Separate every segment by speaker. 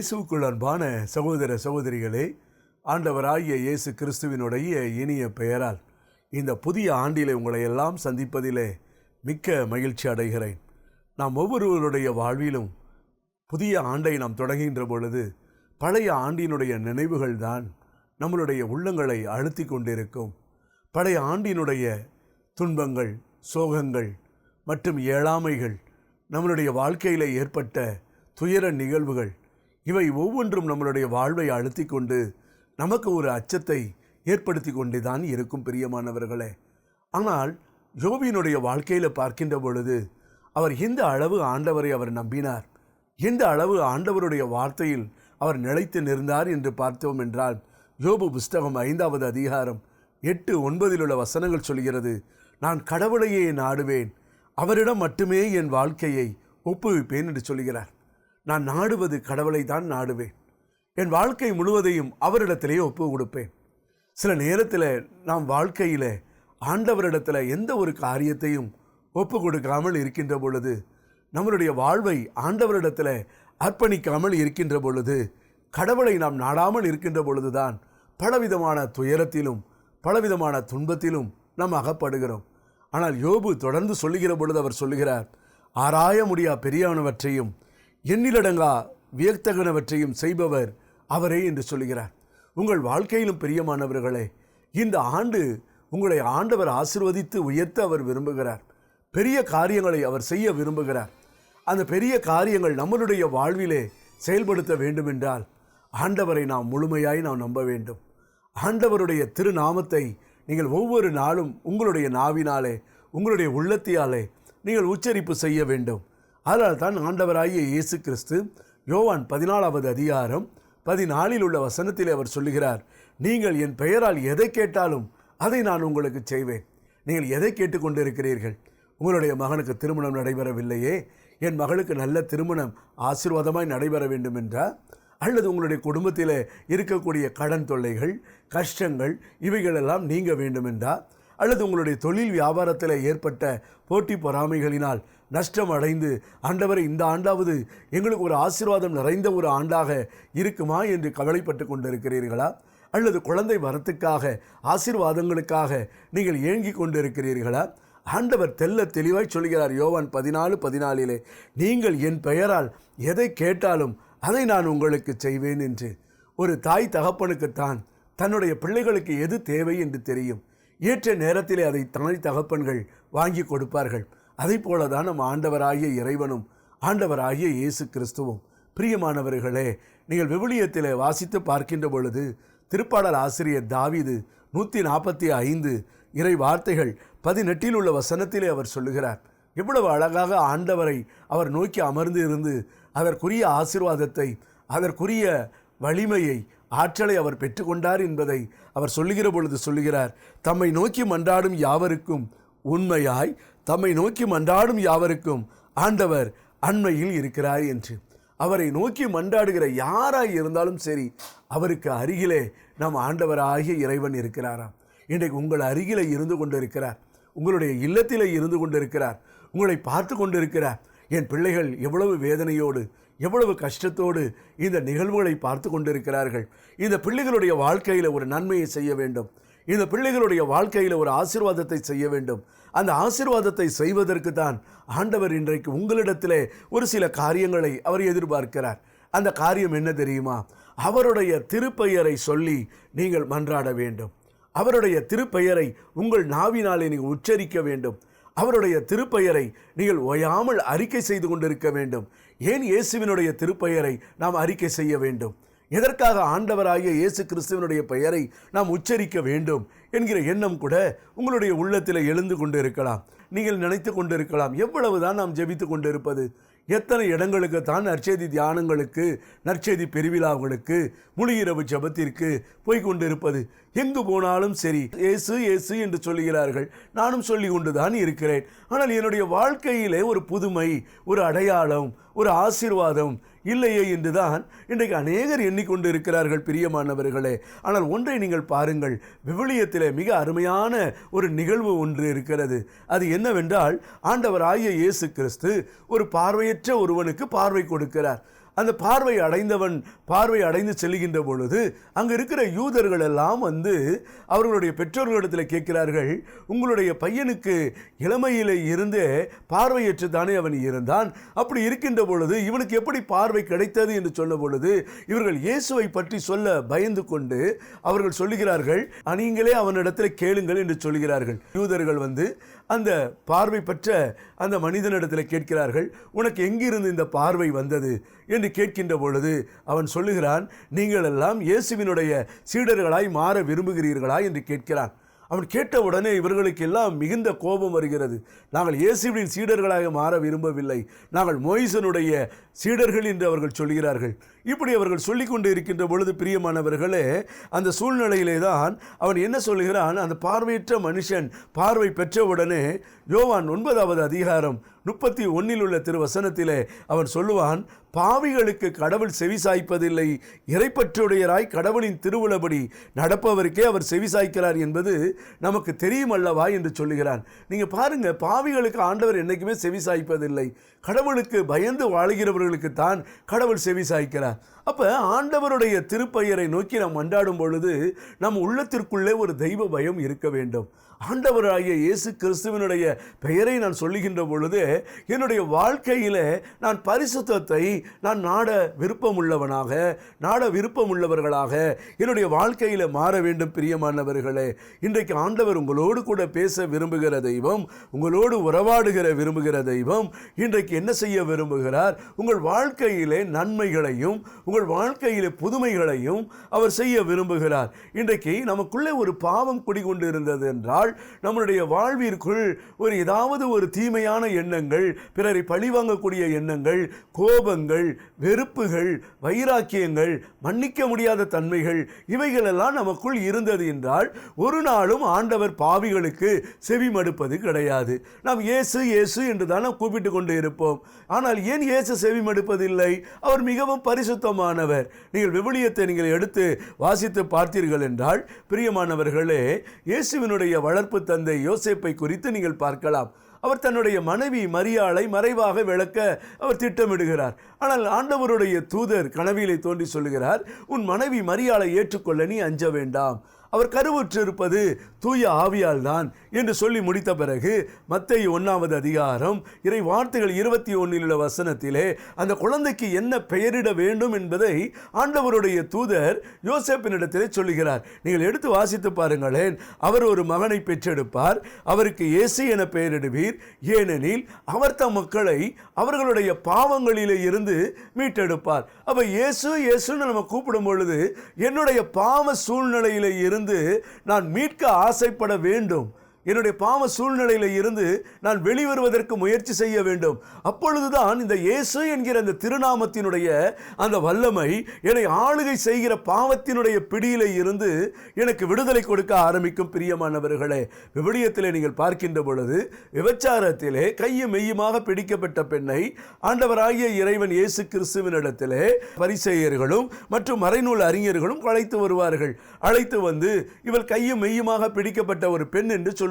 Speaker 1: இயேசுவுக்குள் அன்பான சகோதர சகோதரிகளே, ஆண்டவராகிய இயேசு கிறிஸ்துவினுடைய இனிய பெயரால் இந்த புதிய ஆண்டிலே உங்களை எல்லாம் சந்திப்பதிலே மிக்க மகிழ்ச்சி அடைகிறேன். நாம் ஒவ்வொருவருடைய வாழ்விலும் புதிய ஆண்டை நாம் தொடங்குகின்ற பொழுது பழைய ஆண்டினுடைய நினைவுகள் தான் நம்மளுடைய உள்ளங்களை அழுத்தி கொண்டிருக்கும். பழைய ஆண்டினுடைய துன்பங்கள், சோகங்கள் மற்றும் இயலாமைகள், நம்மளுடைய வாழ்க்கையில் ஏற்பட்ட துயர நிகழ்வுகள், இவை ஒவ்வொன்றும் நம்மளுடைய வாழ்வை அழுத்தி கொண்டு நமக்கு ஒரு அச்சத்தை ஏற்படுத்தி கொண்டே தான் இருக்கும் பிரியமானவர்களே. ஆனால் யோபினுடைய வாழ்க்கையில் பார்க்கின்ற பொழுது அவர் எந்த அளவு ஆண்டவரை அவர் நம்பினார், எந்த அளவு ஆண்டவருடைய வார்த்தையில் அவர் நிலைத்து நின்றார் என்று பார்த்தோம் என்றால், யோபு புஸ்தகம் 5வது அதிகாரம் 8-9 உள்ள வசனங்கள் சொல்கிறது, நான் கடவுளையே நாடுவேன், அவரிடம் மட்டுமே என் வாழ்க்கையை ஒப்புவிப்பேன் என்று சொல்கிறார். நான் நாடுவது கடவுளை தான் நாடுவேன், என் வாழ்க்கை முழுவதையும் அவரிடத்திலே ஒப்பு கொடுப்பேன். சில நேரத்தில் நாம் வாழ்க்கையில் ஆண்டவரிடத்தில் எந்த ஒரு காரியத்தையும் ஒப்பு கொடுக்காமல் இருக்கின்ற பொழுது, நம்மளுடைய வாழ்வை ஆண்டவரிடத்தில் அர்ப்பணிக்காமல் இருக்கின்ற பொழுது, கடவுளை நாம் நாடாமல் இருக்கின்ற பொழுதுதான் பலவிதமான துயரத்திலும் பலவிதமான துன்பத்திலும் நாம் அகப்படுகிறோம். ஆனால் யோபு தொடர்ந்து சொல்லுகிற பொழுது அவர் சொல்லுகிறார், ஆராய முடியா பெரியானவற்றையும் எண்ணிலடங்கா வியத்தகனவற்றையும் செய்பவர் அவரே என்று சொல்லுகிறார். உங்கள் வாழ்க்கையிலும் பிரியமானவர்களே, இந்த ஆண்டு உங்களை ஆண்டவர் ஆசீர்வதித்து உயர்த்த அவர் விரும்புகிறார். பெரிய காரியங்களை அவர் செய்ய விரும்புகிறார். அந்த பெரிய காரியங்கள் நம்மளுடைய வாழ்விலே செயல்படுத்த வேண்டுமென்றால் ஆண்டவரை நாம் முழுமையாய் நாம் நம்ப வேண்டும். ஆண்டவருடைய திருநாமத்தை நீங்கள் ஒவ்வொரு நாளும் உங்களுடைய நாவினாலே, உங்களுடைய உள்ளத்தியாலே நீங்கள் உச்சரிப்பு செய்ய வேண்டும். அதனால் தான் ஆண்டவராகிய இயேசு கிறிஸ்து யோவான் 14வது அதிகாரம் 14 உள்ள வசனத்தில் அவர் சொல்லுகிறார், நீங்கள் என் பெயரால் எதை கேட்டாலும் அதை நான் உங்களுக்கு செய்வேன். நீங்கள் எதை கேட்டுக்கொண்டு இருக்கிறீர்கள்? உங்களுடைய மகனுக்கு திருமணம் நடைபெறவில்லையே, என் மகளுக்கு நல்ல திருமணம் ஆசீர்வாதமாய் நடைபெற வேண்டும் என்றா? அல்லது உங்களுடைய குடும்பத்தில் இருக்கக்கூடிய கடன் தொல்லைகள், கஷ்டங்கள் இவைகளெல்லாம் நீங்க வேண்டுமென்றா? அல்லது உங்களுடைய தொழில் வியாபாரத்தில் ஏற்பட்ட போட்டி பொறாமைகளினால் நஷ்டம் அடைந்து, ஆண்டவரை இந்த ஆண்டாவது எங்களுக்கு ஒரு ஆசீர்வாதம் நிறைந்த ஒரு ஆண்டாக இருக்குமா என்று கவலைப்பட்டு கொண்டிருக்கிறீர்களா? அல்லது குழந்தை வரத்துக்காக, ஆசீர்வாதங்களுக்காக நீங்கள் ஏங்கி கொண்டிருக்கிறீர்களா? ஆண்டவர் தெல்ல தெளிவாய் சொல்கிறார் யோவான் 14:14, நீங்கள் என் பெயரால் எதை கேட்டாலும் அதை நான் உங்களுக்கு செய்வேன் என்று. ஒரு தாய் தகப்பனுக்குத்தான் தன்னுடைய பிள்ளைகளுக்கு எது தேவை என்று தெரியும். ஏற்ற நேரத்திலே அதை தாய் தகப்பன்கள் வாங்கி கொடுப்பார்கள். அதை போல தான் நம் ஆண்டவராகிய இறைவனும் ஆண்டவராகிய இயேசு கிறிஸ்துவும். பிரியமானவர்களே, நீங்கள் விவிலியத்தில் வாசித்து பார்க்கின்ற பொழுது திருப்பாடல் ஆசிரியர் தாவீது 145 இறை வார்த்தைகள் 18 உள்ள வசனத்திலே அவர் சொல்லுகிறார், எவ்வளவு அழகாக ஆண்டவரை அவர் நோக்கி அமர்ந்து இருந்து அதற்குரிய ஆசீர்வாதத்தை, அதற்குரிய வலிமையை, ஆற்றலை அவர் பெற்றுக்கொண்டார் என்பதை அவர் சொல்லுகிற பொழுது சொல்லுகிறார், தம்மை நோக்கி மன்றாடும் யாவருக்கும் உண்மையாய், தம்மை நோக்கி மன்றாடும் யாவருக்கும் ஆண்டவர் அண்மையில் இருக்கிறார் என்று. அவரை நோக்கி மன்றாடுகிற யாராய் இருந்தாலும் சரி, அவருக்கு அருகிலே நம் ஆண்டவராகிய இறைவன் இருக்கிறாராம். இன்றைக்கு உங்கள் அருகிலே இருந்து கொண்டிருக்கிறார், உங்களுடைய இல்லத்திலே இருந்து கொண்டிருக்கிறார், உங்களை பார்த்து கொண்டிருக்கிறார். என் பிள்ளைகள் எவ்வளவு வேதனையோடு, எவ்வளவு கஷ்டத்தோடு இந்த நிகழ்வுகளை பார்த்து கொண்டிருக்கிறார்கள். இந்த பிள்ளைகளுடைய வாழ்க்கையில் ஒரு நன்மையை செய்ய வேண்டும், இந்த பிள்ளைகளுடைய வாழ்க்கையில் ஒரு ஆசீர்வாதத்தை செய்ய வேண்டும். அந்த ஆசீர்வாதத்தை செய்வதற்கு தான் ஆண்டவர் இன்றைக்கு உங்களிடத்திலே ஒரு சில காரியங்களை அவர் எதிர்பார்க்கிறார். அந்த காரியம் என்ன தெரியுமா? அவருடைய திருப்பெயரை சொல்லி நீங்கள் மன்றாட வேண்டும். அவருடைய திருப்பெயரை உங்கள் நாவினாலே நீங்கள் உச்சரிக்க வேண்டும். அவருடைய திருப்பெயரை நீங்கள் ஓயாமல் அறிக்கை செய்து கொண்டிருக்க வேண்டும். ஏன் இயேசுவினுடைய திருப்பெயரை நாம் அறிக்கை செய்ய வேண்டும்? எதற்காக ஆண்டவராகிய இயேசு கிறிஸ்துவனுடைய பெயரை நாம் உச்சரிக்க வேண்டும் என்கிற எண்ணம் கூட உங்களுடைய உள்ளத்தில் எழுந்து கொண்டு இருக்கலாம். நீங்கள் நினைத்து கொண்டு இருக்கலாம், எவ்வளவுதான் நாம் ஜெபித்து கொண்டு இருப்பது? எத்தனை இடங்களுக்கு தான் நற்செய்தி தியானங்களுக்கு, நற்செய்தி பெருவிழாவுகளுக்கு, முழுஇரவு ஜெபத்திற்கு போய்கொண்டிருப்பது? எங்கு போனாலும் சரி இயேசு இயேசு என்று சொல்லுகிறார்கள். நானும் சொல்லி கொண்டுதான் இருக்கிறேன். ஆனால் என்னுடைய வாழ்க்கையிலே ஒரு புதுமை, ஒரு அடையாளம், ஒரு ஆசீர்வாதம் இல்லையே என்றுதான் இன்றைக்கு அநேகர் எண்ணிக்கொண்டு இருக்கிறார்கள் பிரியமானவர்களே. ஆனால் ஒன்றை நீங்கள் பாருங்கள், விவிலியத்திலே மிக அருமையான ஒரு நிகழ்வு ஒன்று இருக்கிறது. அது என்னவென்றால், ஆண்டவராகிய இயேசு கிறிஸ்து ஒரு பார்வையற்ற ஒருவனுக்கு பார்வை கொடுக்கிறார். அந்த பார்வை அடைந்து செல்கின்ற பொழுது அங்கே இருக்கிற யூதர்கள் எல்லாம் வந்து அவர்களுடைய பெற்றோர்களிடத்தில் கேட்கிறார்கள், உங்களுடைய பையனுக்கு இளமையிலே இருந்தே பார்வையற்று தானே அவன் இருந்தான், அப்படி இருக்கின்ற பொழுது இவனுக்கு எப்படி பார்வை கிடைத்தது என்று சொன்ன பொழுது இவர்கள் இயேசுவை பற்றி சொல்ல பயந்து கொண்டு அவர்கள் சொல்லுகிறார்கள், நீங்களே அவனிடத்தில் கேளுங்கள் என்று சொல்கிறார்கள். யூதர்கள் வந்து அந்த பார்வை பெற்ற அந்த மனிதனிடத்தில் கேட்கிறார்கள், உனக்கு எங்கிருந்து இந்த பார்வை வந்தது என்று கேட்கின்ற பொழுது அவன் சொல்லுகிறான், நீங்கள் எல்லாம் இயேசுவினுடைய சீடர்களாய் மாற விரும்புகிறீர்களா என்று கேட்கிறான். அவன் கேட்டவுடனே இவர்களுக்கு எல்லாம் மிகுந்த கோபம் வருகிறது. நாங்கள் இயேசுவின் சீடர்களாக மாற விரும்பவில்லை, நாங்கள் மோயிசனுடைய சீடர்கள் என்று அவர்கள் சொல்கிறார்கள். இப்படி அவர்கள் சொல்லிக்கொண்டு இருக்கின்ற பொழுது பிரியமானவர்களே, அந்த சூழ்நிலையிலே தான் அவன் என்ன சொல்லுகிறான், அந்த பார்வையற்ற மனுஷன் பார்வை பெற்றவுடனே யோவான் 9வது அதிகாரம் 31 உள்ள திருவசனத்திலே அவன் சொல்லுவான், பாவிகளுக்கு கடவுள் செவிசாய்ப்பதில்லை, இறைப்பற்றுடையராய் கடவுளின் திருவுளபடி நடப்பவருக்கே அவர் செவிசாய்க்கிறார் என்பது நமக்கு தெரியும் அல்லவா என்று சொல்லுகிறான். நீங்கள் பாருங்க, பாவிகளுக்கு ஆண்டவர் என்றைக்குமே செவிசாய்ப்பதில்லை, கடவுளுக்கு பயந்து வாழுகிறவர்களுக்கு தான் கடவுள் செவிசாய்க்கிறார். அப்போ ஆண்டவருடைய திருப்பெயரை நோக்கி நாம் மன்றாடும் பொழுது நம் உள்ளத்திற்குள்ளே ஒரு தெய்வ பயம் இருக்க வேண்டும். ஆண்டவராகிய இயேசு கிறிஸ்துவினுடைய பெயரை நான் சொல்லுகின்ற பொழுது என்னுடைய வாழ்க்கையில் நான் பரிசுத்தத்தை நான் நாட விருப்பமுள்ளவர்களாக என்னுடைய வாழ்க்கையில் மாற வேண்டும். பிரியமானவர்களே, இன்றைக்கு ஆண்டவர் உங்களோடு கூட பேச விரும்புகிற தெய்வம், உங்களோடு உறவாடுகிற விரும்புகிற தெய்வம் இன்றைக்கு என்ன செய்ய விரும்புகிறார், உங்கள் வாழ்க்கையிலே நன்மைகளையும் உங்கள் வாழ்க்கையிலே புதுமைகளையும் அவர் செய்ய விரும்புகிறார். இன்றைக்கு நமக்குள்ளே ஒரு பாவம் குடிகொண்டு இருந்தது என்றால் நம்முடைய வாழ்விற்குள் ஏதாவது ஒரு தீமையான எண்ணங்கள், பிறரை பழிவாங்கக்கூடிய எண்ணங்கள், கோபங்கள், வெறுப்புகள், வைராக்கியங்கள், மன்னிக்க முடியாத தன்மைகள், இவைகளெல்லாம் நமக்குள் இருந்தது என்றால் ஒரு நாளும் ஆண்டவர் பாவிகளுக்கு செவி மடுப்பது கிடையாது. நாம் இயேசு இயேசு என்று தான் நாம் கூப்பிட்டு கொண்டு இருப்போம். ஆனால் ஏன் இயேசு செவி மடுப்பதில்லை? அவர் மிகவும் பரிசுத்தமானவர். நீங்கள் விவிலியத்தை நீங்கள் எடுத்து வாசித்து பார்த்தீர்கள் என்றால் பிரியமானவர்களே, இயேசுவினுடைய வளர்ப்பு தந்தை யோசேப்பை குறித்து நீங்கள் பார்க்கலாம். அவர் தன்னுடைய மனைவி மரியாளை மறைவாக விளக்க அவர் திட்டமிடுகிறார். ஆனால் ஆண்டவருடைய தூதர் கனவிலே தோன்றி சொல்லுகிறார், உன் மனைவி மரியாளை ஏற்றுக்கொள்ள நீ அஞ்ச வேண்டாம், அவர் கருவுற்றிருப்பது தூய ஆவியால் தான் என்று சொல்லி முடித்த பிறகு மத்தேயு 1வது அதிகாரம் இறை வார்த்தைகள் 21 வசனத்திலே அந்த குழந்தைக்கு என்ன பெயரிட வேண்டும் என்பதை ஆண்டவருடைய தூதர் யோசேப்பினிடத்திலே சொல்லுகிறார். நீங்கள் எடுத்து வாசித்து பாருங்களேன். அவர் ஒரு மகனை பெற்றெடுப்பார், அவருக்கு இயேசு என பெயரிடுவீர், ஏனெனில் அவர் தம் மக்களை அவர்களுடைய பாவங்களிலே இருந்து மீட்டெடுப்பார். அப்ப இயேசு இயேசுன்னு நம்ம கூப்பிடும் பொழுது என்னுடைய பாவ சூழ்நிலையிலே இருந்து நான் மீட்க ஆசைப்பட வேண்டும். என்னுடைய பாவ சூழ்நிலையில இருந்து நான் வெளிவருவதற்கு முயற்சி செய்ய வேண்டும். அப்பொழுதுதான் இந்த இயேசு என்கிற அந்த திருநாமத்தினுடைய அந்த வல்லமை என்னை ஆளுகை செய்கிற பாவத்தினுடைய பிடியில இருந்து எனக்கு விடுதலை கொடுக்க ஆரம்பிக்கும். பிரியமானவர்களே, விவிலியத்திலே நீங்கள் பார்க்கின்ற பொழுது விபச்சாரத்திலே கையும் மெய்யுமாக பிடிக்கப்பட்ட பெண்ணை ஆண்டவராகிய இறைவன் இயேசு கிறிஸ்துவினிடத்திலே பரிசேயர்களும் மற்றும் மறைநூல் அறிஞர்களும் அழைத்து வருவார்கள். அழைத்து வந்து இவள் கையும் மெய்யுமாக பிடிக்கப்பட்ட ஒரு பெண் என்று சொல்லுவார்கள்.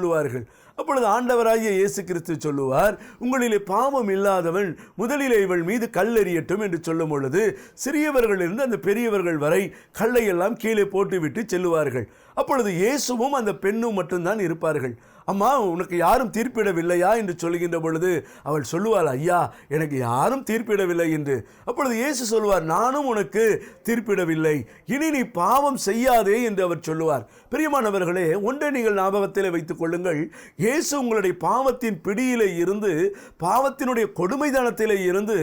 Speaker 1: அப்பொழுது ஆண்டவராகிய இயேசு கிறிஸ்து சொல்லுவார், உங்களிலே பாவம் இல்லாதவன் முதலிலே இவள் மீது கல் எறியட்டும் என்று சொல்லும் பொழுது சிறியவர்களிலிருந்து அந்த பெரியவர்கள் வரை கல்லை எல்லாம் கீழே போட்டுவிட்டு செல்லுவார்கள். அப்பொழுது இயேசுவும் அந்த பெண்ணும் மட்டும்தான் இருப்பார்கள். அம்மா, உனக்கு யாரும் தீர்ப்பிடவில்லையா என்று சொல்லுகின்ற பொழுது அவள் சொல்லுவாள், ஐயா, எனக்கு யாரும் தீர்ப்பிடவில்லை என்று. அப்பொழுது இயேசு சொல்லுவார், நானும் உனக்கு தீர்ப்பிடவில்லை, இனி நீ பாவம் செய்யாதே என்று அவர் சொல்லுவார். பிரியமானவர்களே, ஒன்றை நீங்கள் ஞாபகத்தில் வைத்துக் கொள்ளுங்கள். இயேசு உங்களுடைய பாவத்தின் பிடியிலே இருந்து, பாவத்தினுடைய கொடுமைதனத்திலே இருந்து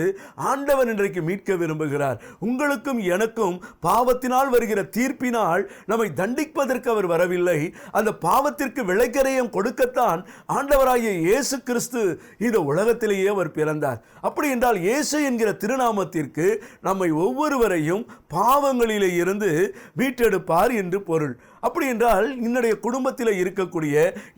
Speaker 1: ஆண்டவர் இன்றைக்கு மீட்க விரும்புகிறார். உங்களுக்கும் எனக்கும் பாவத்தினால் வருகிற தீர்ப்பினால் நம்மை தண்டிப்பதற்கு அவர் வரவில்லை. அந்த பாவத்திற்கு விளைக்கரையும் கொடுக்கத்தான் ஆண்டவராகிய இயேசு கிறிஸ்து இந்த உலகத்திலேயே அவர் பிறந்தார். அப்படி என்றால் இயேசு என்கிற திருநாமத்திற்கு நம்மை ஒவ்வொருவரையும் பாவங்களிலே இருந்து மீட்டெடுப்பார் என்று பொருள். அப்படி என்றால் என்னுடைய குடும்பத்தில் இருக்கக்கூடிய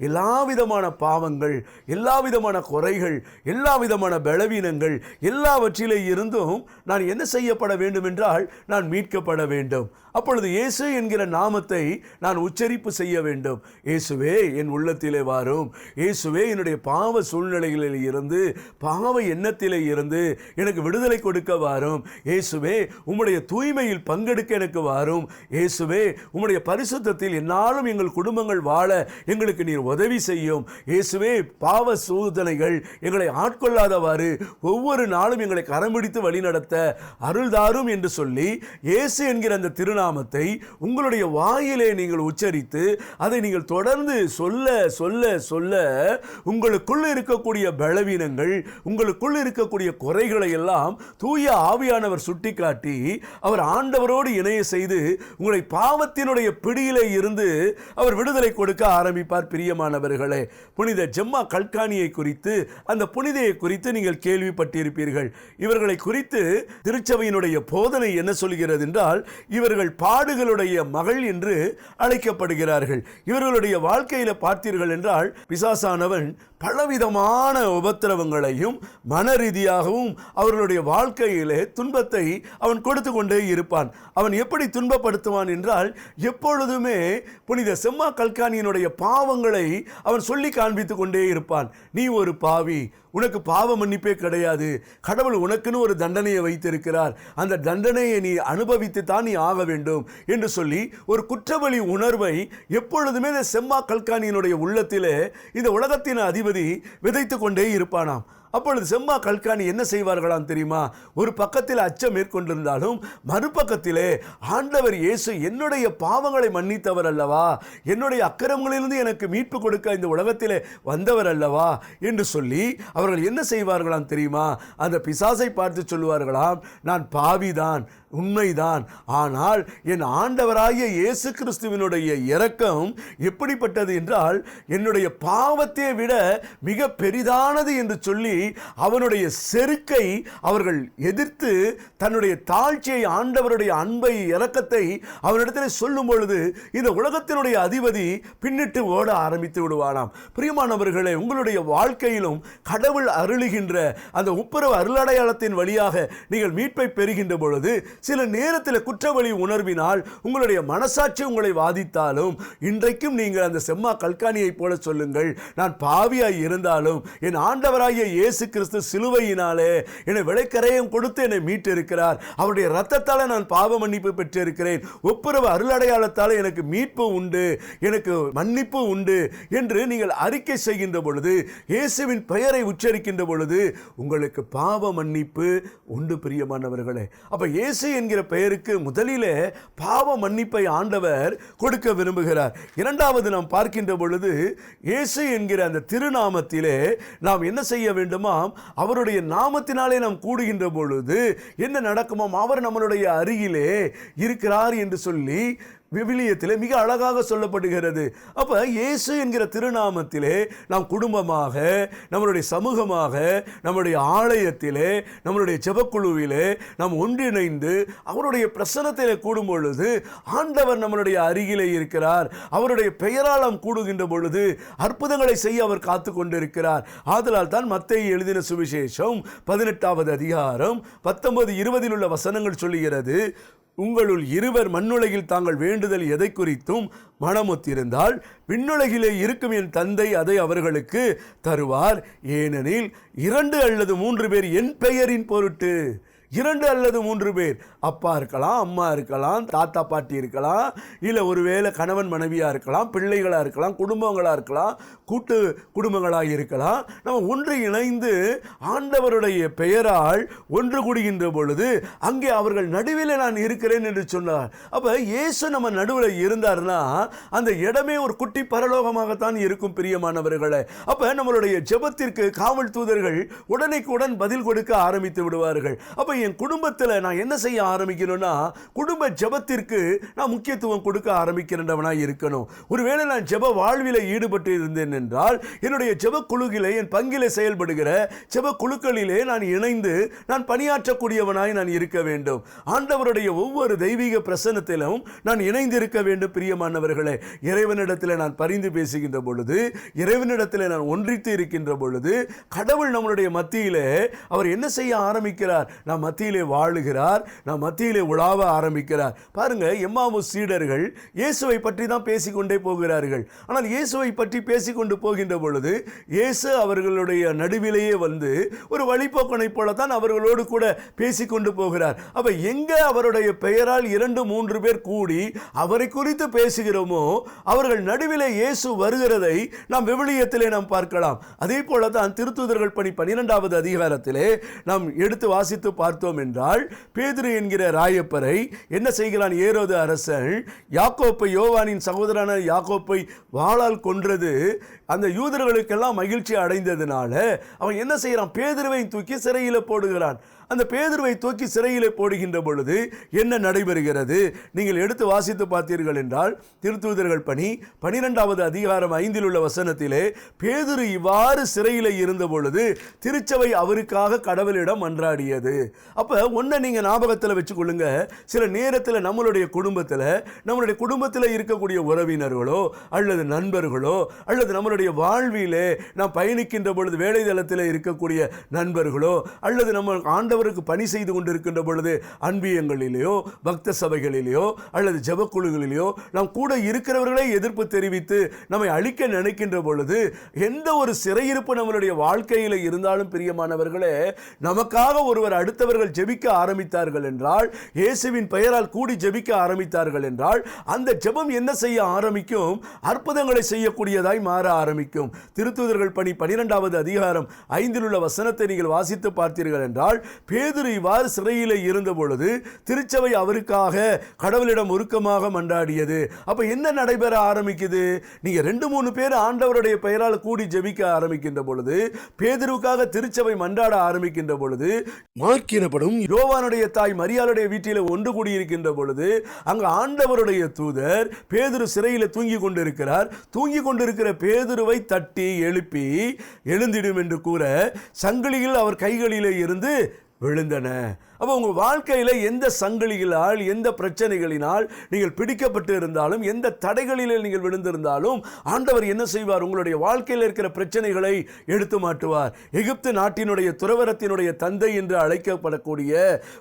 Speaker 1: எல்லா விதமான பாவங்கள், எல்லா விதமான குறைகள், எல்லா விதமான பலவீனங்கள் எல்லாவற்றிலே இருந்தும் நான் என்ன செய்யப்பட வேண்டும் என்றால் நான் மீட்கப்பட வேண்டும். அப்பொழுது இயேசு என்கிற நாமத்தை நான் உச்சரிப்பு செய்ய வேண்டும். இயேசுவே என் உள்ளத்திலே வாரும், இயேசுவே என்னுடைய பாவ சூழ்நிலைகளில் இருந்து, பாவ எண்ணத்திலே இருந்து எனக்கு விடுதலை கொடுக்க வாரும். இயேசுவே உம்முடைய தூய்மையில் பங்கெடுக்க எனக்கு வாரும். இயேசுவே உம்முடைய பரிசுத்தத்தில் என்னாலும் எங்கள் குடும்பங்கள் வாழ எங்களுக்கு நீர் உதவி செய்யும். இயேசுவே பாவ சோதனைகள் எங்களை ஆட்கொள்ளாதவாறு ஒவ்வொரு நாளும் எங்களை கரம்பிடித்து வழிநடத்த அருள்தாரும் என்று சொல்லி இயேசு என்கிற அந்த திருநாமத்தை உங்களுடைய வாயிலே நீங்கள் உச்சரித்து அதை நீங்கள் தொடர்ந்து சொல்ல சொல்ல சொல்ல உங்களுக்குள் இருக்கக்கூடிய பலவீனங்கள், உங்களுக்குள் இருக்கக்கூடிய குறைகளை எல்லாம் தூய ஆவியானவர் சுட்டிக்காட்டி அவர் ஆண்டவரோடு இணைய செய்து உங்களை பாவத்தினுடைய பிடியிலே இருந்து அவர் விடுதலை கொடுக்க ஆரம்பிப்பார். பிரியமானவர்களே, புனித ஜெம்மா கல்கானியை குறித்து, அந்த புனிதையை குறித்து நீங்கள் கேள்விப்பட்டிருப்பீர்கள். இவர்களை குறித்து திருச்சபையினுடைய போதனை என்ன சொல்கிறது என்றால், இவர்கள் பாடுகளுடைய மகள் என்று அழைக்கப்படுகிறார்கள். இவர்களுடைய வாழ்க்கையில பார்த்தீர்கள் என்றால் பிசாசானவன் பலவிதமான உபத்திரவங்களையும் மன ரீதியாகவும் அவர்களுடைய வாழ்க்கையிலே துன்பத்தை அவன் கொடுத்து கொண்டே இருப்பான். அவன் எப்படி துன்பப்படுத்துவான் என்றால், எப்பொழுதுமே புனித செம்மா கல்கானியினுடைய பாவங்களை அவன் சொல்லி காண்பித்து கொண்டே இருப்பான். நீ ஒரு பாவி, உனக்கு பாவ மன்னிப்பே கிடையாது, கடவுள் உனக்குன்னு ஒரு தண்டனையை வைத்திருக்கிறார், அந்த தண்டனையை நீ அனுபவித்து தான் நீ ஆக வேண்டும் என்று சொல்லி ஒரு குற்றவழி உணர்வை எப்பொழுதுமே இந்த செம்மா கல்கானியினுடைய உள்ளத்திலே இந்த உலகத்தின் அதிபதி விதைத்து கொண்டே இருப்பானாம். அப்பொழுது செம்மா கல்கானி என்ன செய்வார்களாம் தெரியுமா? ஒரு பக்கத்தில் அச்சம் மேற்கொண்டிருந்தாலும் மறுபக்கத்திலே ஆண்டவர் இயேசு என்னுடைய பாவங்களை மன்னித்தவர் அல்லவா, என்னுடைய அக்கிரமங்களிலிருந்து எனக்கு மீட்பு கொடுக்க இந்த உலகத்திலே வந்தவர் அல்லவா என்று சொல்லி அவர்கள் என்ன செய்வார்களாம் தெரியுமா? அந்த பிசாசை பார்த்து சொல்லுவார்களாம், நான் பாவிதான், உண்மைதான், ஆனால் என் ஆண்டவராகிய இயேசு கிறிஸ்துவினுடைய இரக்கம் எப்படிப்பட்டது என்றால் என்னுடைய பாவத்தை விட மிக பெரிதானது என்று சொல்லி அவனுடைய செருக்கை அவர்கள் எதிர்த்து தன்னுடைய தாழ்ச்சியை, ஆண்டவருடைய அன்பை, இரக்கத்தை அவனிடத்தில் சொல்லும் பொழுது இந்த உலகத்தினுடைய அதிபதி பின்னிட்டு ஓட ஆரம்பித்து விடுவானாம். பிரியமானவர்களே, உங்களுடைய வாழ்க்கையிலும் கடவுள் அருளுகின்ற அந்த ஒப்புரவு அருளடையாளத்தின் வழியாக நீங்கள் மீட்பை பெறுகின்ற பொழுது சில நேரத்தில் குற்றவழி உணர்வினால் உங்களுடைய மனசாட்சி உங்களை வாதித்தாலும் இன்றைக்கும் நீங்கள் அந்த செம்மா கல்கானியை போல சொல்லுங்கள், நான் பாவியாய் இருந்தாலும் என் ஆண்டவராகிய இயேசு கிறிஸ்து சிலுவையினாலே என்னை விலைக்கரையும் கொடுத்து என்னை மீட்டிருக்கிறார், அவருடைய இரத்தத்தால் நான் பாவ மன்னிப்பு பெற்றிருக்கிறேன், ஒப்புரவு அருளடையாளத்தால் எனக்கு மீட்பு உண்டு, எனக்கு மன்னிப்பு உண்டு என்று நீங்கள் அறிக்கை செய்கின்ற பொழுது, இயேசுவின் பெயரை உச்சரிக்கின்ற பொழுது உங்களுக்கு பாவ மன்னிப்பு உண்டு. பிரியமானவர்களே, அப்ப இயேசு என்கிற பெயருக்கு முதலிலே பாவ மன்னிப்பை ஆண்டவர் கொடுக்க விரும்புகிறார். இரண்டாவது நாம் பார்க்கின்ற பொழுது இயேசு என்கிற அந்த திருநாமத்திலே நாம் என்ன செய்ய வேண்டுமாம்? அவருடைய நாமத்தினாலே நாம் கூடுகின்ற பொழுது என்ன நடக்குமாம்? அவர் நம்மளுடைய அருகிலே இருக்கிறார் என்று சொல்லி விவிலியத்திலே மிக அழகாக சொல்லப்படுகிறது. அப்ப இயேசு என்கிற திருநாமத்திலே நாம் குடும்பமாக, நம்மளுடைய சமூகமாக, நம்முடைய ஆலயத்திலே, நம்மளுடைய ஜெபக்குழுவிலே நாம் ஒன்றிணைந்து அவருடைய பிரசன்னத்திலே கூடும் பொழுது ஆண்டவர் நம்மளுடைய அருகிலே இருக்கிறார். அவருடைய பெயரால் நாம் கூடுகின்ற பொழுது அற்புதங்களை செய்ய அவர் காத்து கொண்டிருக்கிறார். ஆதலால் தான் மத்தேயு எழுதின சுவிசேஷம் 18வது அதிகாரம் 19-20 உள்ள வசனங்கள் சொல்லுகிறது, உங்களுள் இருவர் மண்ணுலகில் தாங்கள் வேண்டுதல் எதை குறித்தும் மனமொத்திருந்தால் விண்ணுலகிலே இருக்கும் என் தந்தை அதை அவர்களுக்கு தருவார். ஏனெனில் 2 அல்லது 3 பேர் என் பெயரின் பொருட்டு, 2 அல்லது 3 பேர், அப்பா இருக்கலாம், அம்மா இருக்கலாம், தாத்தா பாட்டி இருக்கலாம், இல்லை ஒருவேளை கணவன் மனைவியாக இருக்கலாம், பிள்ளைகளாக இருக்கலாம், குடும்பங்களாக இருக்கலாம், கூட்டு குடும்பங்களாக இருக்கலாம், நம்ம ஒன்று இணைந்து ஆண்டவருடைய பெயரால் ஒன்று கூடுகின்ற பொழுது அங்கே அவர்கள் நடுவில் நான் இருக்கிறேன் என்று சொன்னார். அப்போ இயேசு நம்ம நடுவில் இருந்தார்னா அந்த இடமே ஒரு குட்டி பரலோகமாகத்தான் இருக்கும். பிரியமானவர்களே, அப்போ நம்மளுடைய ஜெபத்திற்கு காவல் தூதர்கள் உடனேக்குடன் பதில் கொடுக்க ஆரம்பித்து விடுவார்கள். அப்போ என் குடும்பத்தில் நான் என்ன செய்ய ஆரம்பிக்கணும்னா, குடும்ப ஜெபத்திற்கு நான் முக்கியத்துவம் கொடுக்க ஆரம்பிக்கிறவனாய் இருக்கணும். ஒருவேளை நான் ஜெப வாழ்வில் ஈடுபட்டு இருந்தேன் என்றால், என்னுடைய ஜெப குழுவிலே, என் பங்கிலே செயல்படுகிற ஜெப குழுக்களிலே நான் இணைந்து நான் பணியாற்றக்கூடியவனாய் நான் இருக்க வேண்டும். ஆண்டவருடைய ஒவ்வொரு தெய்வீக பிரசன்னத்திலும் நான் இணைந்திருக்க வேண்டும். பிரியமானவர்களே, இறைவனிடத்தில் நான் பரிந்து பேசுகின்ற பொழுது, இறைவனிடத்தில் நான் ஒன்றித்து இருக்கின்ற பொழுது, கடவுள் நம்மளுடைய மத்தியிலே அவர் என்ன செய்ய ஆரம்பிக்கிறார்? நாம் மத்தியிலே வாழுகிறார், நாம் மத்தியிலே உலாவ ஆரம்பிக்கிறார். பாருங்க, எம்மாவுஸ் சீடர்கள் இயேசுவை பற்றி தான் பேசிக்கொண்டே போகிறார்கள். ஆனால் இயேசுவை பற்றி பேசிக்கொண்டு போகின்ற பொழுது இயேசு அவர்களுடைய நடுவிலேயே வந்து ஒரு வழிபோக்கனை போலத்தான் அவர்களோடு கூட பேசிக்கொண்டு போகிறார். அப்ப எங்க அவருடைய பெயரால் 2-3 பேர் கூடி அவரை குறித்து பேசுகிறோமோ, அவர்கள் நடுவிலே இயேசு வருகிறதை நாம் விவிலியத்திலே நாம் பார்க்கலாம். அதே போலதான் திருத்தூதர்கள் பணி 12வது அதிகாரத்திலே நாம் எடுத்து வாசித்து பார்த்தோம் என்றால், பேதுரு என்கிற ராயப்பரை என்ன செய்கிறான் ஏரோது அரசன்? யாக்கோப்பை, யோவானின் சகோதரனான யாக்கோப்பை வாளால் கொன்றது அந்த யூதர்களுக்கெல்லாம் மகிழ்ச்சி அடைந்ததுனால அவன் என்ன செய்கிறான்? பேதுருவை தூக்கி சிறையில் போடுகிறான். அந்த பேதுருவை தூக்கி சிறையிலே போடுகின்ற பொழுது என்ன நடைபெறுகிறது? நீங்கள் எடுத்து வாசித்து பார்த்தீர்கள் என்றால், திருத்தூதர்கள் பணி 12வது அதிகாரம் 5 உள்ள வசனத்திலே, பேதுரு இவ்வாறு சிறையிலே இருந்த பொழுது திருச்சபை அவருக்காக கடவுளிடம் மன்றாடியது. அப்ப ஒன்றை நீங்க ஞாபகத்தில் வச்சுக்கொள்ளுங்க. சில நேரத்தில் நம்மளுடைய குடும்பத்தில் இருக்கக்கூடிய உறவினர்களோ அல்லது நண்பர்களோ அல்லது நம்மளுடைய வாழ்விலே நாம் பயணிக்கின்ற பொழுது வேலை தளத்தில் இருக்கக்கூடிய நண்பர்களோ அல்லது நம்ம ஆண்டவருக்கு பணி செய்து கொண்டிருக்கின்ற பொழுது அன்பியங்களிலேயோ பக்த சபைகளிலேயோ அல்லது ஜெபக்குழுகளிலேயோ நாம் கூட இருக்கிறவர்களை எதிர்ப்பு தெரிவித்து நம்மை அழிக்க நினைக்கின்ற பொழுது, எந்த ஒரு சிறையிருப்பு நம்மளுடைய வாழ்க்கையில் இருந்தாலும் பிரியமானவர்களே, நமக்காக ஒருவர் அடுத்தவர்கள் ஜெபிக்க ஆரம்பித்தார்கள் என்றால், இயேசுவின் பெயரால் கூடி ஜெபிக்க ஆரம்பித்தார்கள் என்றால், அந்த ஜெபம் என்ன செய்ய ஆரம்பிக்கும்? அற்புதங்களை செய்யக்கூடியதாய் மாற ஆரம்பிக்கும். திருத்தூதர்கள் பணி 12வது அதிகாரம் 5 உள்ள வசனத்தை நீங்கள் வாசித்து பார்த்தீர்கள் என்றால், பேதுரு இவ்வாறு சிறையில் இருந்த பொழுது திருச்சபை அவருக்காக கடவுளிடம் உருக்கமாக மன்றாடியது. அப்ப என்ன நடைபெற ஆரம்பிக்குது? நீங்க 2-3 பேர் ஆண்டவருடைய பெயரால் கூடி ஜெபிக்க ஆரம்பிக்கின்ற பொழுது, பேதுருவுக்காக திருச்சபை மன்றாட ஆரம்பிக்கின்ற பொழுது, மார்க் எனப்படும் யோவானுடைய தாய் மரியாளுடைய வீட்டில் ஒன்று கூடியிருக்கின்ற பொழுது, அங்கு ஆண்டவருடைய தூதர் பேதுரு சிறையில் தூங்கி கொண்டிருக்கிற பேதுருவை தட்டி எழுப்பி எழுந்திடும் என்று கூற சங்கிலியில் அவர் கைகளிலே இருந்து விழுந்தன. அப்போ உங்கள் வாழ்க்கையில் எந்த சங்கிலிகளால், எந்த பிரச்சனைகளினால் நீங்கள் பிடிக்கப்பட்டு இருந்தாலும், எந்த தடைகளில் நீங்கள் விழுந்திருந்தாலும், ஆண்டவர் என்ன செய்வார்? உங்களுடைய வாழ்க்கையில் இருக்கிற பிரச்சனைகளை எடுத்து மாட்டுவார். எகிப்து நாட்டினுடைய துறவரத்தினுடைய தந்தை என்று அழைக்கப்படக்கூடிய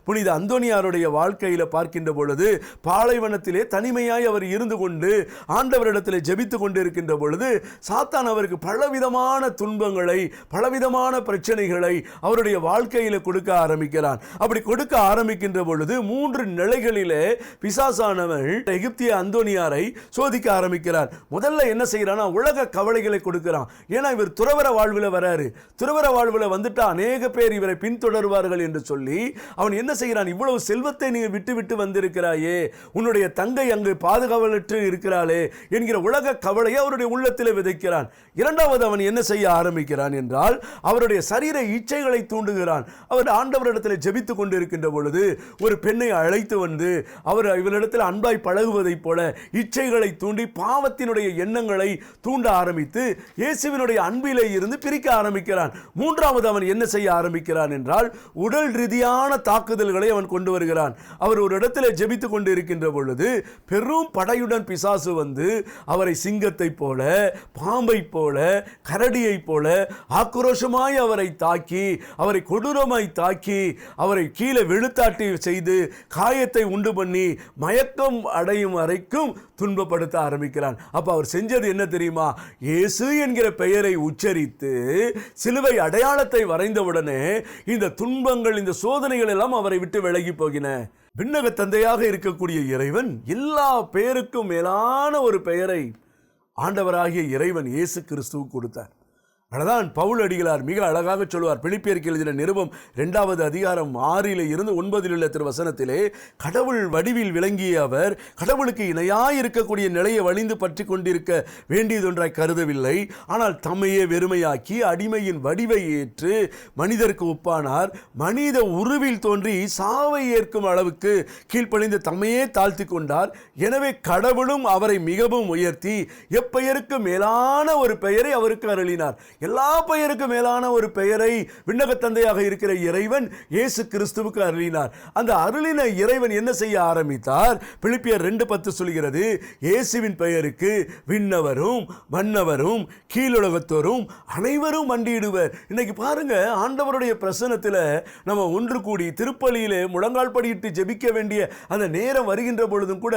Speaker 1: புனித அந்தோனியாருடைய வாழ்க்கையில் பார்க்கின்ற பொழுது, பாலைவனத்திலே தனிமையாய் அவர் இருந்து கொண்டு ஆண்டவரிடத்தில் ஜெபித்து கொண்டு இருக்கின்ற பொழுது, சாத்தான் அவருக்கு பலவிதமான துன்பங்களை, பலவிதமான பிரச்சனைகளை அவருடைய வாழ்க்கையில் கொடுக்க ஆரம்பிக்கிறான். அப்படி கொடுக்க ஆரம்பிக்கின்ற பொழுது 3 நிலைகளிலே பிசாசானவன் எகிப்திய அந்தோனியாரை சோதிக்க ஆரம்பிக்கிறார். முதல்ல என்ன செய்யறானா, உலக கவலைகளை கொடுக்கிறான். ஏன்னா இவர் துறவர வாழ்வில் வராரு. துறவர வாழ்வில் வந்துட்டா அநேக பேர் இவரை பின்தொடர்வார்கள் என்று சொல்லி அவன் என்ன செய்கிறான்? இவ்வளவு செல்வத்தை நீ விட்டு வந்திருக்கிறாயே, உன்னுடைய தங்கை அங்கு பாதுகாவலற்று இருக்கிறாளே என்கிற உலக கவலையை அவருடைய உள்ளத்தில் விதைக்கிறான். இரண்டாவது அவன் என்ன செய்ய ஆரம்பிக்கிறான் என்றால், அவருடைய சரீர இச்சைகளை தூண்டுகிறான். அவர் ஆண்டவரிடத்தில் ஜெபித்துக் கொண்டு இருக்கின்ற பொழுது ஒரு பெண்ணை அழைத்து வந்து அவர் இவரிடத்தில் அன்பாய் பழகுவதைப் போல இச்சைகளை தூண்டி பாவத்தினுடைய எண்ணங்களை தூண்ட ஆரம்பித்து இயேசுவினுடைய அன்பிலே இருந்து பிரிக்க ஆரம்பிக்கிறான். மூன்றாவது அவன் என்ன செய்ய ஆரம்பிக்கிறான் என்றால், உடல் ரீதியான தாக்குதல்களை அவன் கொண்டு வருகிறான். அவர் ஒரு இடத்துல ஜெபித்துக் கொண்டு இருக்கின்ற பொழுது பெரும் படையுடன் பிசாசு வந்து அவரை சிங்கத்தை போல, பாம்பை போல, கரடியை போல ஆக்ரோஷமாய் அவரை தாக்கி, அவரை கொடூரமாய் தாக்கி, அவரை கீழே விழுத்தாட்டி செய்து காயத்தை உண்டு பண்ணி மயக்கம் அடையும் வரைக்கும் துன்பப்படுத்த ஆரம்பிக்கிறான். அப்ப அவர் செஞ்சது என்ன தெரியுமா? இயேசு என்கிற பெயரை உச்சரித்து சிலுவை அடையாளத்தை வரைந்தவுடனே இந்த துன்பங்கள், இந்த சோதனைகள் எல்லாம் அவரை விட்டு விலகி போகின. விண்ணக தந்தையாக இருக்கக்கூடிய இறைவன் எல்லா பெயருக்கும் மேலான ஒரு பெயரை ஆண்டவராகிய இறைவன் இயேசு கிறிஸ்துவுக்கு கொடுத்தார். அதனால் பவுல் அடிகளார் மிக அழகாக சொல்வார். பிலிப்பியருக்கு எழுதின நிருபம் 2வது அதிகாரம் 6 இருந்து 9 உள்ள திருவசனத்திலே, கடவுள் வடிவில் விளங்கிய அவர் கடவுளுக்கு இணையாய் இருக்கக்கூடிய நிலையை வலிந்து பற்றி கொண்டிருக்க வேண்டியதொன்றாய் கருதவில்லை. ஆனால் தம்மையே வெறுமையாக்கி அடிமையின் வடிவை ஏற்று மனிதருக்கு ஒப்பானார். மனித உருவில் தோன்றி சாவை ஏற்கும் அளவுக்கு கீழ்ப்பணிந்து தம்மையே தாழ்த்தி கொண்டார். எனவே கடவுளும் அவரை மிகவும் உயர்த்தி எப்பெயருக்கு மேலான ஒரு பெயரை அவருக்கு அருளினார். எல்லா பெயருக்கு மேலான ஒரு பெயரை விண்ணக தந்தையாக இருக்கிற இறைவன் இயேசு கிறிஸ்துவுக்கு அருளினார். அந்த அருளின இறைவன் என்ன செய்ய ஆரம்பித்தார்? பிலிப்பியர் 2:10 சொல்கிறது, இயேசுவின் பெயருக்கு விண்ணவரும் மன்னவரும் கீழுலகத்தோரும் அனைவரும் மண்டியிடுவர். இன்னைக்கு பாருங்க, ஆண்டவருடைய பிரசன்னத்தில் நம்ம ஒன்று கூடி திருப்பலியிலே முழங்கால் படியிட்டு ஜெபிக்க வேண்டிய அந்த நேரம் வருகின்ற பொழுதும் கூட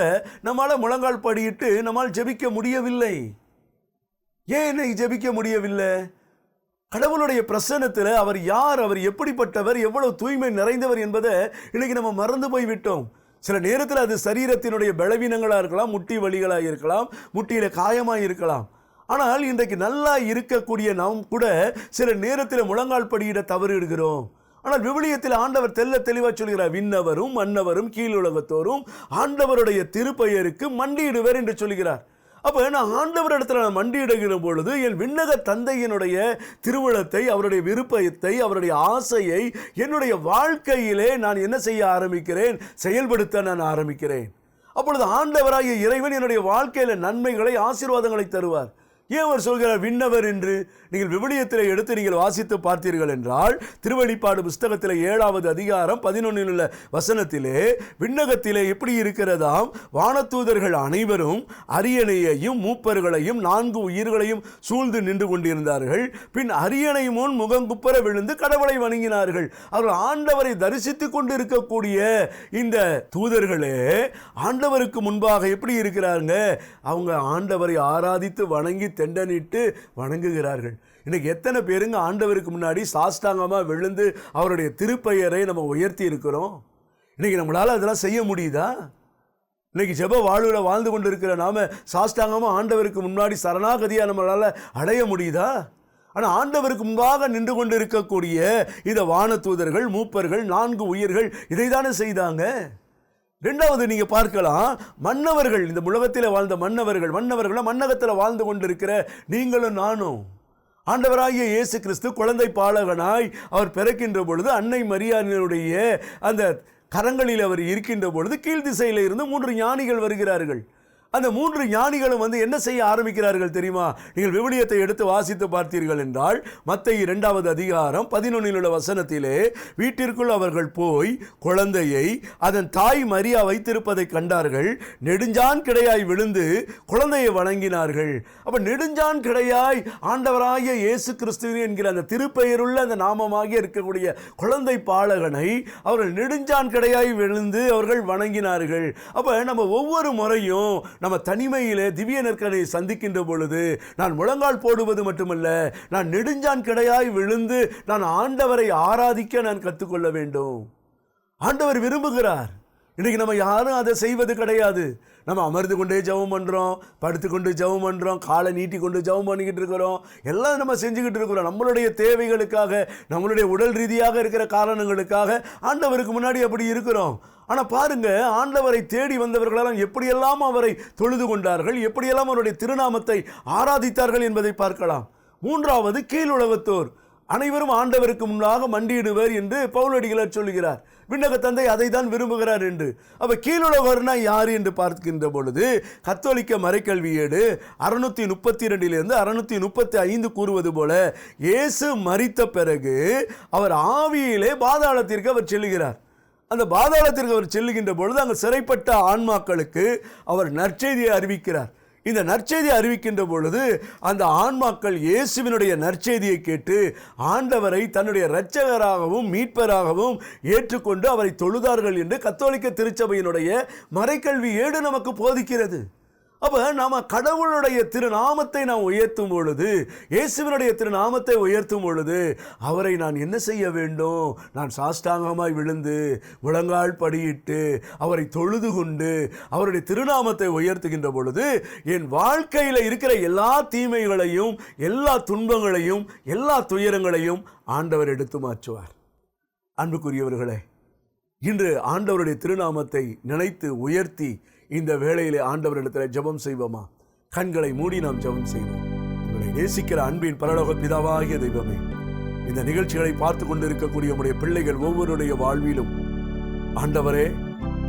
Speaker 1: நம்மால் முழங்கால் படியிட்டு நம்மால் ஜெபிக்க முடியவில்லை. ஏன் இன்னைக்கு ஜெபிக்க முடியவில்லை? கடவுளுடைய பிரசன்னத்தில் அவர் யார், அவர் எப்படிப்பட்டவர், எவ்வளவு தூய்மை நிறைந்தவர் என்பதை இன்னைக்கு நம்ம மறந்து போய்விட்டோம். சில நேரத்தில் அது சரீரத்தினுடைய பலவீனங்களாக இருக்கலாம், முட்டி வலிகளாக இருக்கலாம், முட்டியில காயமாக இருக்கலாம். ஆனால் இன்றைக்கு நல்லா இருக்கக்கூடிய நாம் கூட சில நேரத்தில் முழங்கால் படியிட தவறிடுகிறோம். ஆனால் விவிலியத்தில் ஆண்டவர் தெளிவாக சொல்கிறார், விண்ணவரும் மன்னவரும் கீழுலகத்தோரும் ஆண்டவருடைய திருப்பெயருக்கு மண்டியிடுவர் என்று சொல்கிறார். அப்போ நான் ஆண்டவரிடத்தில் நான் மண்டியிடுகிற பொழுது என் விண்ணக தந்தையினுடைய திருவுளத்தை, அவருடைய விருப்பத்தை, அவருடைய ஆசையை என்னுடைய வாழ்க்கையிலே நான் என்ன செய்ய ஆரம்பிக்கிறேன்? செயல்படுத்த நான் ஆரம்பிக்கிறேன். அப்பொழுது ஆண்டவராகிய இறைவன் என்னுடைய வாழ்க்கையில் நன்மைகளை, ஆசீர்வாதங்களை தருவார். ஏன் அவர் சொல்கிறார் விண்ணவர் என்று? நீங்கள் விவிலியத்தில் எடுத்து நீங்கள் வாசித்து பார்த்தீர்கள் என்றால், திருவெளிப்பாடு புஸ்தகத்தில் 7வது அதிகாரம் 11 உள்ள வசனத்திலே விண்ணகத்திலே எப்படி இருக்கிறதாம், வானதூதர்கள் அனைவரும் அரியணையையும் மூப்பர்களையும் 4 உயிர்களையும் சூழ்ந்து நின்று கொண்டிருந்தார்கள். பின் அரியணை முன் முகங்குப்புற விழுந்து கடவுளை வணங்கினார்கள். அவர்கள் ஆண்டவரை தரிசித்துக் கொண்டு இருக்கக்கூடிய இந்த தூதர்களே ஆண்டவருக்கு முன்பாக எப்படி இருக்கிறாங்க? அவங்க ஆண்டவரை ஆராதித்து வணங்கி தெண்டனிட்டு வணங்குகிறார்கள். இன்னைக்கு எத்தனை பேருங்க ஆண்டவருக்கு முன்னாடி சாஷ்டாங்கமாக விழுந்து அவருடைய திருப்பெயரை நம்ம உயர்த்தி இருக்கிறோம்? இன்னைக்கு நம்மளால் அதெல்லாம் செய்ய முடியுதா? இன்னைக்கு ஜெப வாழ்வில் வாழ்ந்து கொண்டு இருக்கிற நாம சாஷ்டாங்கமாக ஆண்டவருக்கு முன்னாடி சரணாகதியாக நம்மளால் அடைய முடியுதா? ஆனால் ஆண்டவருக்கு முன்பாக நின்று கொண்டு இருக்கக்கூடிய இந்த வானதூதர்கள், மூப்பர்கள், 4 உயிர்கள் இதை தானே செய்தாங்க. ரெண்டாவது நீங்க பார்க்கலாம், மன்னவர்கள், இந்த உலகத்தில் வாழ்ந்த மன்னவர்கள், மன்னகத்தில் வாழ்ந்து கொண்டிருக்கிற நீங்களும் நானும், ஆண்டவராகிய இயேசு கிறிஸ்து குழந்தை பாலகனாய் அவர் பிறக்கின்ற பொழுது அன்னை மரியாளுடைய அந்த கரங்களில் அவர் இருக்கின்ற பொழுது கீழ் திசையில் இருந்து 3 ஞானிகள் வருகிறார்கள். அந்த 3 ஞானிகளும் என்ன செய்ய ஆரம்பிக்கிறார்கள் தெரியுமா? நீங்கள் விவிலியத்தை எடுத்து வாசித்து பார்த்தீர்கள் என்றால், மத்தேயு 2வது அதிகாரம் 11 உள்ள வசனத்திலே, வீட்டிற்குள் அவர்கள் போய் குழந்தையை அதன் தாய் மரியா வைத்திருப்பதை கண்டார்கள். நெடுஞ்சான் கிடையாய் விழுந்து குழந்தையை வணங்கினார்கள். அப்ப நெடுஞ்சான் கிடையாய் ஆண்டவராகிய இயேசு கிறிஸ்து என்கிற அந்த திருப்பெயருள்ள அந்த நாமமாக இருக்கக்கூடிய குழந்தை பாலகனை அவர்கள் நெடுஞ்சான் கிடையாய் விழுந்து அவர்கள் வணங்கினார்கள். அப்ப நம்ம ஒவ்வொரு முறையும் நம்ம தனிமையிலே திவ்ய நற்கரை சந்திக்கின்ற பொழுது நான் முழங்கால் போடுவது மட்டுமல்ல, நான் நெடுஞ்சான் கிடையாய் விழுந்து நான் ஆண்டவரை ஆராதிக்க நான் கற்றுக்கொள்ள வேண்டும். ஆண்டவர் விரும்புகிறார். இன்றைக்கு நம்ம யாரும் அதை செய்வது கிடையாது. நம்ம அமர்ந்து கொண்டே ஜெபம் பண்ணுறோம், படுத்துக்கொண்டு ஜெபம் பண்ணுறோம், காலை நீட்டி கொண்டு ஜெபம் பண்ணிக்கிட்டு இருக்கிறோம், எல்லாம் நம்ம செஞ்சுக்கிட்டு இருக்கிறோம். நம்மளுடைய தேவைகளுக்காக, நம்மளுடைய உடல் ரீதியாக இருக்கிற காரணங்களுக்காக ஆண்டவருக்கு முன்னாடி அப்படி இருக்கிறோம். ஆனால் பாருங்க, ஆண்டவரை தேடி வந்தவர்களெல்லாம் எப்படியெல்லாம் அவரை தொழுது கொண்டார்கள், எப்படியெல்லாம் அவருடைய திருநாமத்தை ஆராதித்தார்கள் என்பதை பார்க்கலாம். மூன்றாவது, கீழுலகத்தோர் அனைவரும் ஆண்டவருக்கு முன்னாக மண்டியிடுவர் என்று பவுலடிகளார் சொல்கிறார். விண்ணக தந்தை அதை தான் விரும்புகிறார் என்று. அப்ப கீழுலகர்னா யார் என்று பார்க்கின்ற பொழுது, கத்தோலிக்க மறைக்கல்வி ஏடு 632 635 கூறுவது போல, இயேசு மரித்த பிறகு அவர் ஆவியிலே பாதாளத்திற்கு அவர் செல்லுகிறார். அந்த பாதாளத்திற்கு அவர் செல்லுகின்ற பொழுது அங்கு சிறைப்பட்ட ஆன்மாக்களுக்கு அவர் நற்செய்தியை அறிவிக்கிறார். இந்த நற்செய்தி அறிவிக்கின்ற பொழுது அந்த ஆன்மாக்கள் இயேசுவினுடைய நற்செய்தியை கேட்டு ஆண்டவரை தன்னுடைய இரட்சகராகவும் மீட்பராகவும் ஏற்றுக்கொண்டு அவரை தொழுதார்கள் என்று கத்தோலிக்க திருச்சபையினுடைய மறைக்கல்வி ஏடு நமக்கு போதிக்கிறது. அப்ப நாம கடவுளுடைய திருநாமத்தை நாம் உயர்த்தும் பொழுது, இயேசுவினுடைய திருநாமத்தை உயர்த்தும் பொழுது, அவரை நான் என்ன செய்ய வேண்டும்? நான் சாஷ்டாங்கமாய் விழுந்து முழங்கால் படியிட்டு அவரை தொழுது கொண்டு அவருடைய திருநாமத்தை உயர்த்துகின்ற பொழுது, என் வாழ்க்கையில் இருக்கிற எல்லா தீமைகளையும், எல்லா துன்பங்களையும், எல்லா துயரங்களையும் ஆண்டவர் எடுத்து மாற்றுவார். அன்புக்குரியவர்களே, இன்று ஆண்டவருடைய திருநாமத்தை நினைத்து உயர்த்தி இந்த வேளையிலே ஆண்டவரிடத்தில் ஜெபம் செய்வோமா? கண்களை மூடி நாம் ஜெபம் செய்வோம். உங்களை நேசிக்கிற அன்பின் பரலோக பிதாவாகிய தெய்வமே, இந்த நிகழ்ச்சிகளை பார்த்து கொண்டிருக்கக்கூடிய உம்முடைய பிள்ளைகள் ஒவ்வொருடைய வாழ்விலும் ஆண்டவரே,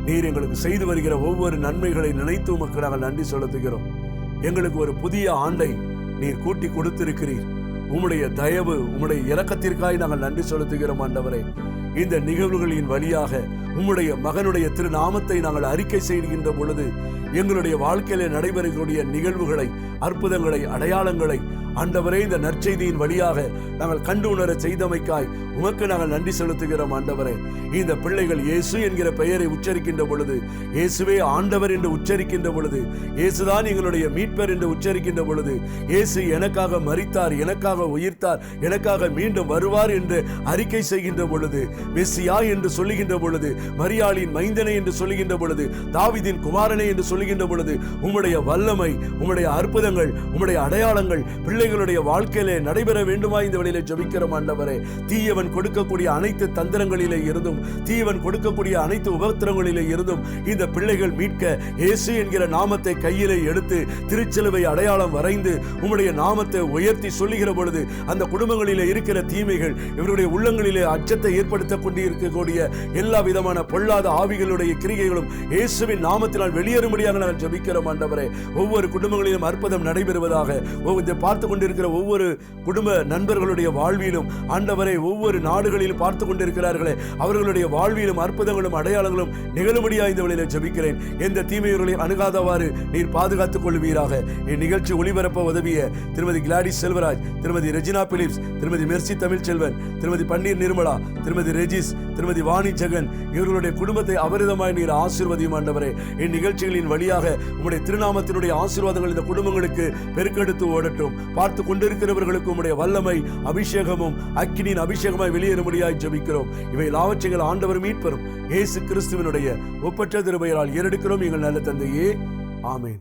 Speaker 1: நீர் எங்களுக்கு செய்து வருகிற ஒவ்வொரு நன்மைகளை நினைத்து உமக்கு நாங்கள் நன்றி செலுத்துகிறோம். எங்களுக்கு ஒரு புதிய ஆண்டை நீர் கூட்டி கொடுத்திருக்கிறீர். உம்முடைய தயவு, உம்முடைய இரக்கத்திற்காய் நாங்கள் நன்றி செலுத்துகிறோம். ஆண்டவரே, இந்த நிகழ்வுகளின் வழியாக உம்முடைய மகனுடைய திருநாமத்தை நாங்கள் அறிக்கை செய்கின்ற பொழுது, எங்களுடைய வாழ்க்கையில நடைபெறக்கூடிய நிகழ்வுகளை, அற்புதங்களை, அடையாளங்களை ஆண்டவரே இந்த நற்செய்தியின் வழியாக நாங்கள் கண்டு உணர செய்தமைக்காய் உமக்கு நாங்கள் நன்றி செலுத்துகிறோம். ஆண்டவரே, இந்த பிள்ளைகள் இயேசு என்கிற பெயரை உச்சரிக்கின்ற பொழுது, இயேசுவே ஆண்டவர் என்று உச்சரிக்கின்ற பொழுது, இயேசுதான் எங்களுடைய மீட்பர் என்று உச்சரிக்கின்ற பொழுது, இயேசு எனக்காக மரித்தார், எனக்காக உயிர்த்தார், எனக்காக மீண்டும் வருவார் என்று அறிக்கை செய்கின்ற பொழுது, மெசியா என்று சொல்லுகின்ற பொழுது, மரியாளின் மைந்தனை என்று சொல்லுகின்ற பொழுது, தாவீதின் குமாரனை என்று சொல்லுகின்ற பொழுது, உம்முடைய வல்லமை, உம்முடைய அற்புதங்கள், உம்முடைய அடையாளங்கள் பிள்ளைகளுடைய வாழ்க்கையிலே நடைபெற வேண்டுமா இந்த வழியிலே ஜெபிக்கிறோம். ஆண்டவரே, தீயவன் கொடுக்கக்கூடிய அனைத்து தந்திரங்களிலே இருந்தும், தீயவன் கொடுக்கக்கூடிய அனைத்து உபத்திரங்களிலே இருந்தும் இந்த பிள்ளைகள் மீட்க இயேசு என்கிற நாமத்தை கையிலே எடுத்து திருச்சிலுவை அடையாளம் வரைந்து உம்முடைய நாமத்தை உயர்த்தி சொல்லுகிற பொழுது, அந்த குடும்பங்களிலே இருக்கிற தீமைகள், இவருடைய உள்ளங்களிலே அச்சத்தை ஏற்படுத்தக் கொண்டு இருக்கக்கூடிய எல்லா விதமான பொல்லாத ஆவிகளுடைய கிரியைகளும் இயேசுவின் நாமத்தினால் வெளியேறும்படியாக நாங்கள் ஜெபிக்கிறோம். ஆண்டவரே, ஒவ்வொரு குடும்பங்களிலும் அற்புதம் நடைபெறுவதாக, பார்த்து கொண்டிருக்கிற ஒவ்வொரு குடும்ப நண்பர்களுடைய வாழ்விலும் ஆண்டவரை, ஒவ்வொரு நாடுகளிலும் பார்த்து கொண்டிருக்கிறார்களே, அவர்களுடைய வாழ்விலும் அற்புதங்களும் அடையாளங்களும் நிகழும்படியாக இந்த வழியில ஜெபிக்கிறேன். எந்த தீமைகளை அணுகாதவாறு நீர் பாதுகாத்துக் கொள்வீராக. இந்நிகழ்ச்சி ஒளிபரப்ப உதவிய திருமதி கிளாடிஸ் செல்வராஜ், திருமதி ரெஜினா பிலிப்ஸ், திருமதி மெர்சி தமிழ்ச்செல்வன், திருமதி பன்னீர் நிர்மலா, திருமதி ரெஜிஸ், திருமதி வாணி ஜெகன், இவர்களுடைய குடும்பத்தை அபரிதமாய் நீர் ஆசீர்வதியும். ஆண்டவரே, இந்நிகழ்ச்சிகளின் வழியாக உம்முடைய திருநாமத்தினுடைய ஆசீர்வாதங்கள் இந்த குடும்பங்களுக்கு பெருக்கெடுத்து ஓடட்டும். பார்த்து கொண்டிருக்கிறவர்களுக்கு உம்முடைய வல்லமை, அபிஷேகமும் அக்கினியின் அபிஷேகமாய் வெளியேறும்படியாய் ஜெபிக்கிறோம். இவை எல்லாவற்றையும் ஆண்டவர் மீட்பரும் இயேசு கிறிஸ்துவினுடைய ஒப்பற்ற திருப்பெயரால் ஏறெடுக்கிறோம் எங்கள் நல்ல தந்தையே, ஆமென்.